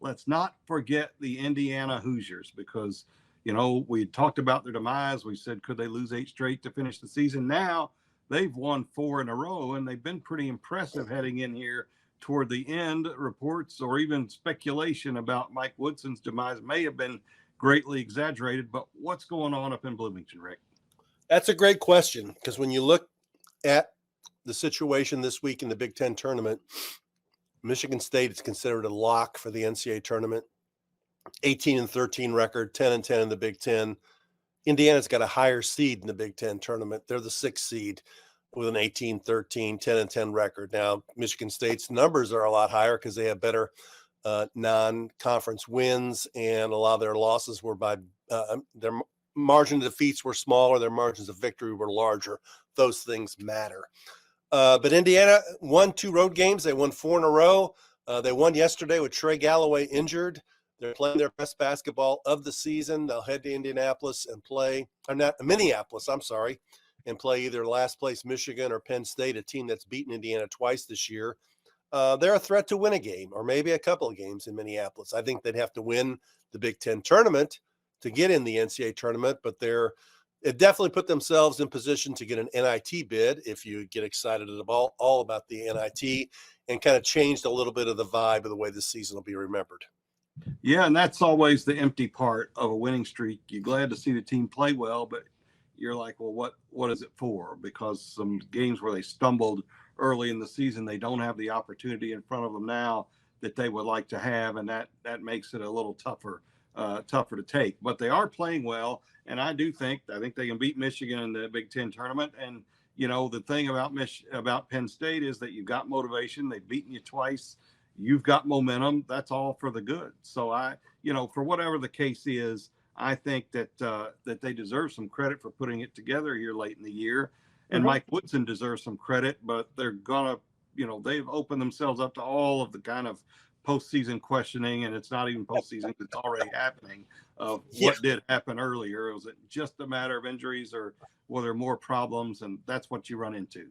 let's not forget the Indiana Hoosiers, because, we talked about their demise. We said, could they lose 8 straight to finish the season? Now they've won 4 in a row, and they've been pretty impressive heading in here toward the end. Reports or even speculation about Mike Woodson's demise may have been greatly exaggerated, but what's going on up in Bloomington, Rick? That's a great question, because when you look at the situation this week in the Big Ten tournament, Michigan State is considered a lock for the NCAA tournament. 18-13 record, 10-10 in the Big Ten. Indiana's got a higher seed in the Big Ten tournament. They're the 6th seed with an 18-13, 10-10 record. Now, Michigan State's numbers are a lot higher because they have better non-conference wins, and a lot of their losses were by their margin of defeats were smaller, their margins of victory were larger. Those things matter. But Indiana won 2 road games. They won 4 in a row. They won yesterday with Trey Galloway injured. They're playing their best basketball of the season. They'll head to Indianapolis and play, or not Minneapolis, I'm sorry, and play either last place Michigan or Penn State, a team that's beaten Indiana twice this year. They're a threat to win a game or maybe a couple of games in Minneapolis. I think they'd have to win the Big Ten tournament to get in the NCAA tournament, but it definitely put themselves in position to get an NIT bid, if you get excited all about the NIT, and kind of changed a little bit of the vibe of the way this season will be remembered. Yeah, and that's always the empty part of a winning streak. You're glad to see the team play well, but you're like, well, what is it for? Because some games where they stumbled early in the season, they don't have the opportunity in front of them now that they would like to have, and that makes it a little tougher to take. But they are playing well, and I think they can beat Michigan in the Big Ten tournament. And the thing about Penn State is that you've got motivation. They've beaten you twice. You've got momentum. That's all for the good. So for whatever the case is, I think that they deserve some credit for putting it together here late in the year. And Mike Woodson deserves some credit, but they're gonna, they've opened themselves up to all of the kind of postseason questioning, and it's not even postseason; it's already happening. What did happen earlier? Was it just a matter of injuries, or were there more problems? And that's what you run into.